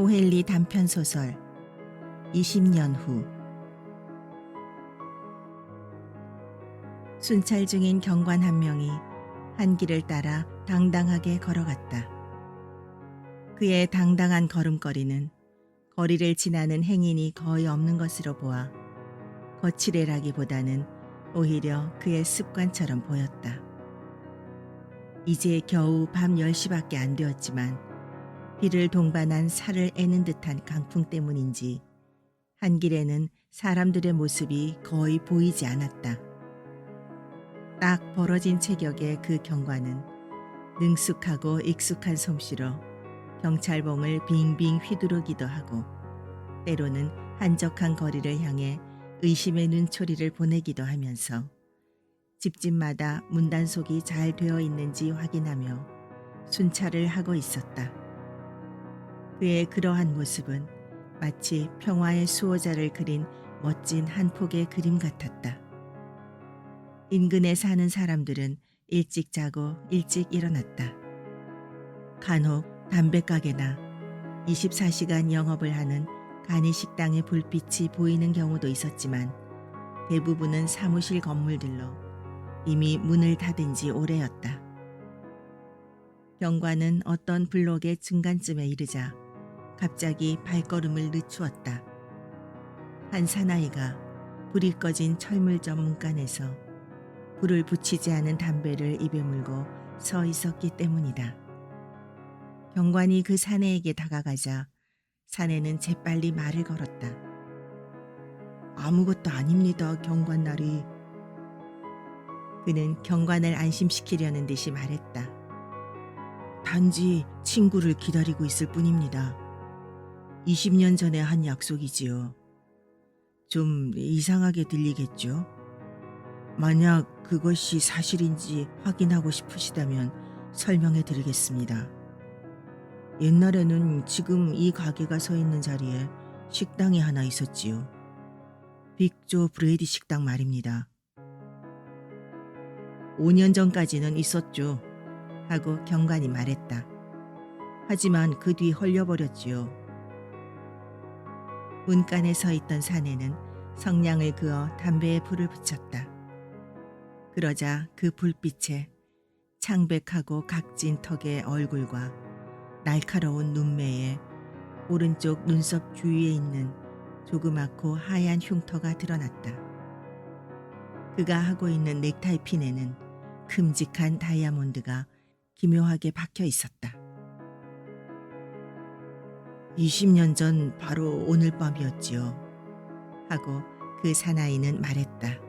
오헨리 단편소설 20년 후. 순찰 중인 경관 한 명이 한 길을 따라 당당하게 걸어갔다. 그의 당당한 걸음걸이는 거리를 지나는 행인이 거의 없는 것으로 보아 거칠애라기보다는 오히려 그의 습관처럼 보였다. 이제 겨우 밤 10시밖에 안 되었지만 비를 동반한 살을 애는 듯한 강풍 때문인지 한 길에는 사람들의 모습이 거의 보이지 않았다. 딱 벌어진 체격의 그 경관은 능숙하고 익숙한 솜씨로 경찰봉을 빙빙 휘두르기도 하고 때로는 한적한 거리를 향해 의심의 눈초리를 보내기도 하면서 집집마다 문단속이 잘 되어 있는지 확인하며 순찰을 하고 있었다. 그의 그러한 모습은 마치 평화의 수호자를 그린 멋진 한 폭의 그림 같았다. 인근에 사는 사람들은 일찍 자고 일찍 일어났다. 간혹 담배가게나 24시간 영업을 하는 간이식당의 불빛이 보이는 경우도 있었지만 대부분은 사무실 건물들로 이미 문을 닫은 지 오래였다. 경관은 어떤 블록의 중간쯤에 이르자 갑자기 발걸음을 늦추었다. 한 사나이가 불이 꺼진 철물점 문간에서 불을 붙이지 않은 담배를 입에 물고 서 있었기 때문이다. 경관이 그 사내에게 다가가자 사내는 재빨리 말을 걸었다. 아무것도 아닙니다, 경관나리. 그는 경관을 안심시키려는 듯이 말했다. 단지 친구를 기다리고 있을 뿐입니다. 20년 전에 한 약속이지요. 좀 이상하게 들리겠죠? 만약 그것이 사실인지 확인하고 싶으시다면 설명해 드리겠습니다. 옛날에는 지금 이 가게가 서 있는 자리에 식당이 하나 있었지요. 빅조 브레이디 식당 말입니다. 5년 전까지는 있었죠. 하고 경관이 말했다. 하지만 그 뒤 헐려버렸지요. 문간에 서 있던 사내는 성냥을 그어 담배에 불을 붙였다. 그러자 그 불빛에 창백하고 각진 턱의 얼굴과 날카로운 눈매에 오른쪽 눈썹 주위에 있는 조그맣고 하얀 흉터가 드러났다. 그가 하고 있는 넥타이 핀에는 큼직한 다이아몬드가 기묘하게 박혀 있었다. 20년 전 바로 오늘 밤이었지요. 하고 그 사나이는 말했다.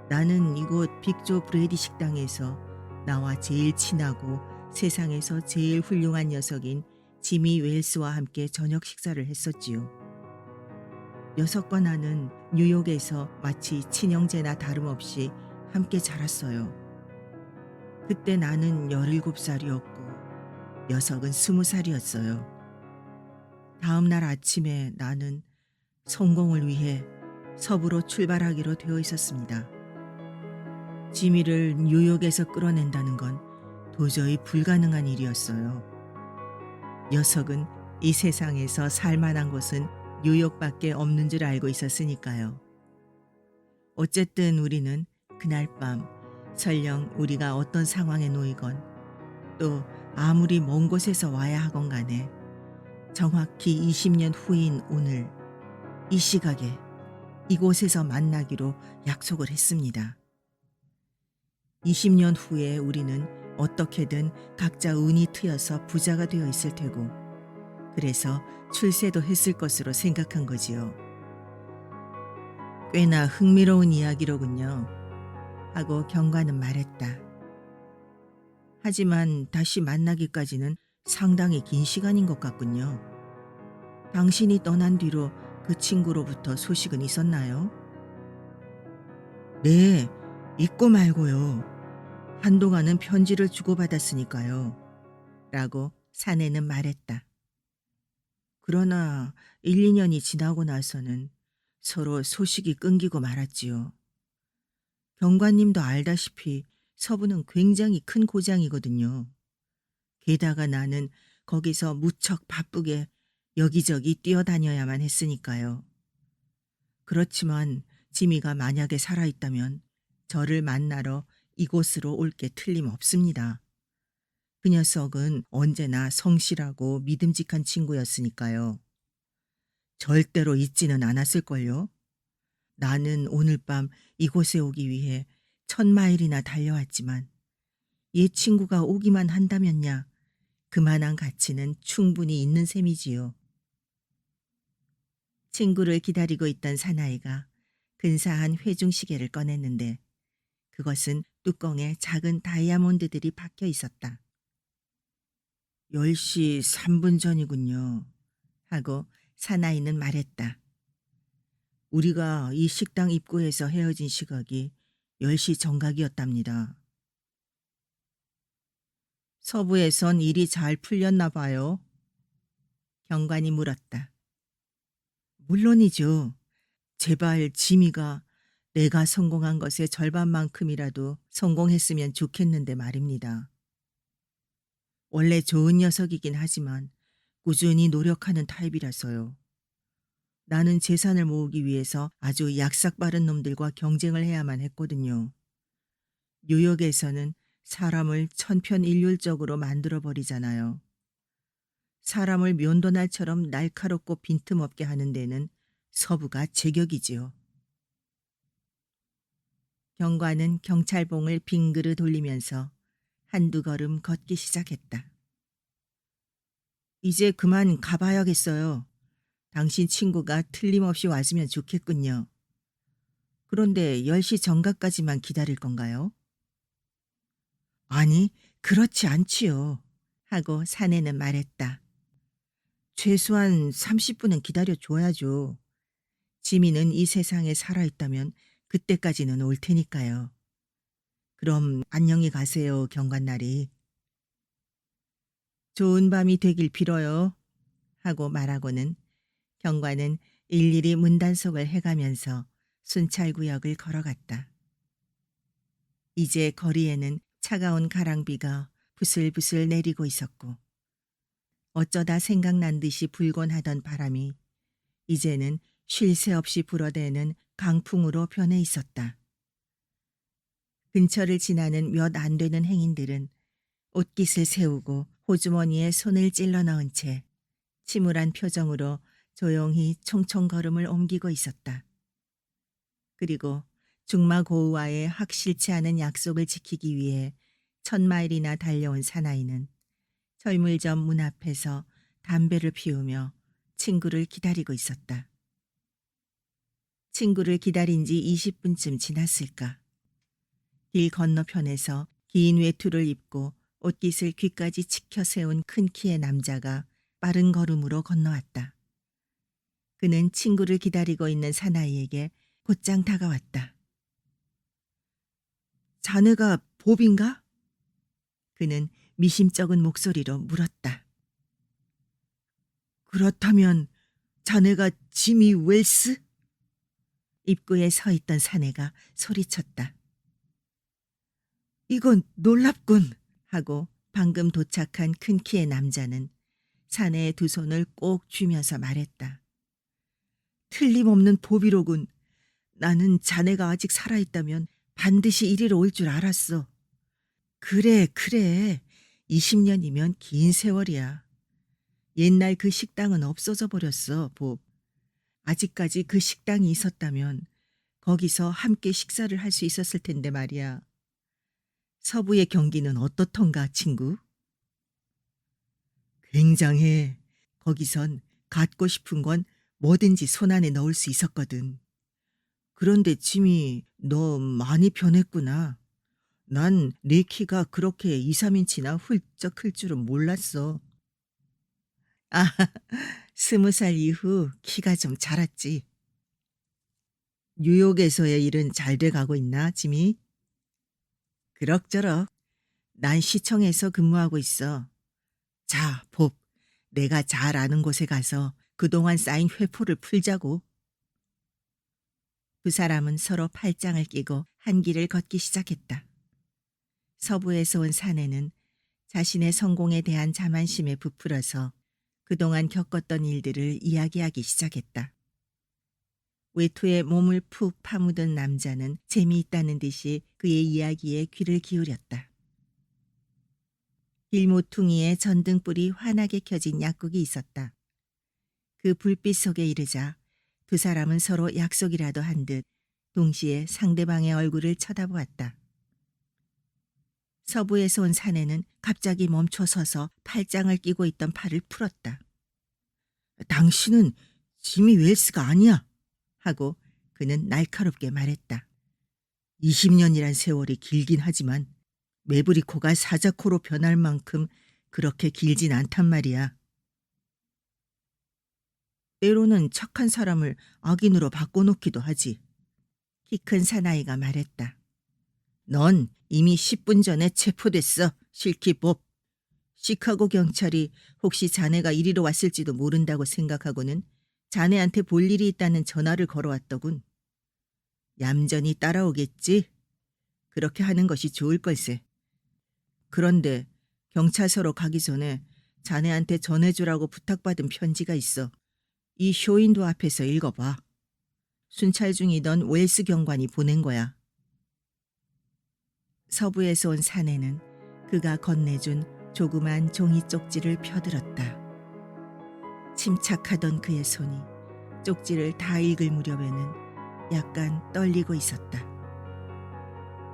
나는 이곳 빅조 브레이디 식당에서 나와 제일 친하고 세상에서 제일 훌륭한 녀석인 지미 웰스와 함께 저녁 식사를 했었지요. 녀석과 나는 뉴욕에서 마치 친형제나 다름없이 함께 자랐어요. 그때 나는 17살이었고 녀석은 20살이었어요. 다음 날 아침에 나는 성공을 위해 서부로 출발하기로 되어 있었습니다. 지미를 뉴욕에서 끌어낸다는 건 도저히 불가능한 일이었어요. 녀석은 이 세상에서 살만한 곳은 뉴욕밖에 없는 줄 알고 있었으니까요. 어쨌든 우리는 그날 밤 설령 우리가 어떤 상황에 놓이건 또 아무리 먼 곳에서 와야 하건 간에 정확히 20년 후인 오늘 이 시각에 이곳에서 만나기로 약속을 했습니다. 20년 후에 우리는 어떻게든 각자 운이 트여서 부자가 되어 있을 테고 그래서 출세도 했을 것으로 생각한 거지요. 꽤나 흥미로운 이야기로군요. 하고 경관은 말했다. 하지만 다시 만나기까지는 상당히 긴 시간인 것 같군요. 당신이 떠난 뒤로 그 친구로부터 소식은 있었나요? 네, 있고 말고요. 한동안은 편지를 주고받았으니까요. 라고 사내는 말했다. 그러나 1, 2년이 지나고 나서는 서로 소식이 끊기고 말았지요. 경관님도 알다시피 서부는 굉장히 큰 고장이거든요. 게다가 나는 거기서 무척 바쁘게 여기저기 뛰어다녀야만 했으니까요. 그렇지만 지미가 만약에 살아있다면 저를 만나러 이곳으로 올 게 틀림없습니다. 그 녀석은 언제나 성실하고 믿음직한 친구였으니까요. 절대로 잊지는 않았을걸요. 나는 오늘 밤 이곳에 오기 위해 1000마일이나 달려왔지만 이 친구가 오기만 한다면야 그만한 가치는 충분히 있는 셈이지요. 친구를 기다리고 있던 사나이가 근사한 회중시계를 꺼냈는데 그것은 뚜껑에 작은 다이아몬드들이 박혀 있었다. 10시 3분 전이군요. 하고 사나이는 말했다. 우리가 이 식당 입구에서 헤어진 시각이 10시 정각이었답니다. 서부에선 일이 잘 풀렸나 봐요. 경관이 물었다. 물론이죠. 제발 지미가 내가 성공한 것의 절반만큼이라도 성공했으면 좋겠는데 말입니다. 원래 좋은 녀석이긴 하지만 꾸준히 노력하는 타입이라서요. 나는 재산을 모으기 위해서 아주 약삭빠른 놈들과 경쟁을 해야만 했거든요. 뉴욕에서는 사람을 천편일률적으로 만들어버리잖아요. 사람을 면도날처럼 날카롭고 빈틈없게 하는 데는 서부가 제격이지요. 경관은 경찰봉을 빙그르 돌리면서 한두 걸음 걷기 시작했다. 이제 그만 가봐야겠어요. 당신 친구가 틀림없이 왔으면 좋겠군요. 그런데 10시 정각까지만 기다릴 건가요? 아니, 그렇지 않지요. 하고 사내는 말했다. 최소한 30분은 기다려줘야죠. 지미는 이 세상에 살아있다면 그때까지는 올 테니까요. 그럼 안녕히 가세요, 경관나리. 좋은 밤이 되길 빌어요. 하고 말하고는 경관은 일일이 문단속을 해가면서 순찰구역을 걸어갔다. 이제 거리에는 차가운 가랑비가 부슬부슬 내리고 있었고 어쩌다 생각난 듯이 불곤 하던 바람이 이제는 쉴 새 없이 불어대는 강풍으로 변해 있었다. 근처를 지나는 몇 안 되는 행인들은 옷깃을 세우고 호주머니에 손을 찔러 넣은 채 침울한 표정으로 조용히 총총 걸음을 옮기고 있었다. 그리고 중마고우와의 확실치 않은 약속을 지키기 위해 1000마일이나 달려온 사나이는 철물점 문 앞에서 담배를 피우며 친구를 기다리고 있었다. 친구를 기다린 지 20분쯤 지났을까. 길 건너편에서 긴 외투를 입고 옷깃을 귀까지 치켜 세운 큰 키의 남자가 빠른 걸음으로 건너왔다. 그는 친구를 기다리고 있는 사나이에게 곧장 다가왔다. 자네가 봅인가? 그는 미심쩍은 목소리로 물었다. 그렇다면 자네가 지미 웰스? 입구에 서 있던 사내가 소리쳤다. 이건 놀랍군 하고 방금 도착한 큰 키의 남자는 사내의 두 손을 꼭 쥐면서 말했다. 틀림없는 보비로군. 나는 자네가 아직 살아있다면 반드시 이리로 올 줄 알았어. 그래, 그래. 20년이면 긴 세월이야. 옛날 그 식당은 없어져 버렸어, 복. 아직까지 그 식당이 있었다면 거기서 함께 식사를 할 수 있었을 텐데 말이야. 서부의 경기는 어떻던가, 친구? 굉장해. 거기선 갖고 싶은 건 뭐든지 손안에 넣을 수 있었거든. 그런데 짐이 너 많이 변했구나. 난 네 키가 그렇게 2, 3인치나 훌쩍 클 줄은 몰랐어. 아, 20살 이후 키가 좀 자랐지. 뉴욕에서의 일은 잘 돼가고 있나, 짐이? 그럭저럭. 난 시청에서 근무하고 있어. 자, 봅. 내가 잘 아는 곳에 가서 그동안 쌓인 회포를 풀자고. 두 사람은 서로 팔짱을 끼고 한 길을 걷기 시작했다. 서부에서 온 사내는 자신의 성공에 대한 자만심에 부풀어서 그동안 겪었던 일들을 이야기하기 시작했다. 외투에 몸을 푹 파묻은 남자는 재미있다는 듯이 그의 이야기에 귀를 기울였다. 길모퉁이에 전등불이 환하게 켜진 약국이 있었다. 그 불빛 속에 이르자 두 사람은 서로 약속이라도 한 듯 동시에 상대방의 얼굴을 쳐다보았다. 서부에서 온 사내는 갑자기 멈춰서서 팔짱을 끼고 있던 팔을 풀었다. 당신은 지미 웰스가 아니야. 하고 그는 날카롭게 말했다. 20년이란 세월이 길긴 하지만 메브리코가 사자코로 변할 만큼 그렇게 길진 않단 말이야. 때로는 착한 사람을 악인으로 바꿔놓기도 하지. 키 큰 사나이가 말했다. 넌 이미 10분 전에 체포됐어, 실키법. 시카고 경찰이 혹시 자네가 이리로 왔을지도 모른다고 생각하고는 자네한테 볼 일이 있다는 전화를 걸어왔더군. 얌전히 따라오겠지? 그렇게 하는 것이 좋을 걸세. 그런데 경찰서로 가기 전에 자네한테 전해주라고 부탁받은 편지가 있어. 이 쇼윈도 앞에서 읽어봐. 순찰 중이던 웰스 경관이 보낸 거야. 서부에서 온 사내는 그가 건네준 조그만 종이 쪽지를 펴들었다. 침착하던 그의 손이 쪽지를 다 읽을 무렵에는 약간 떨리고 있었다.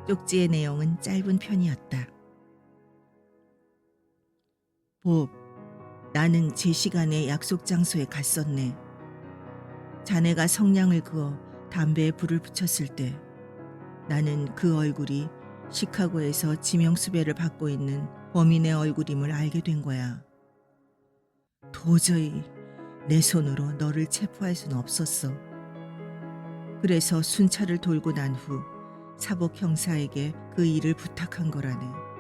쪽지의 내용은 짧은 편이었다. 법, 나는 제 시간에 약속 장소에 갔었네. 자네가 성냥을 그어 담배에 불을 붙였을 때 나는 그 얼굴이 시카고에서 지명수배를 받고 있는 범인의 얼굴임을 알게 된 거야. 도저히 내 손으로 너를 체포할 수는 없었어. 그래서 순찰을 돌고 난 후 사복 형사에게 그 일을 부탁한 거라네.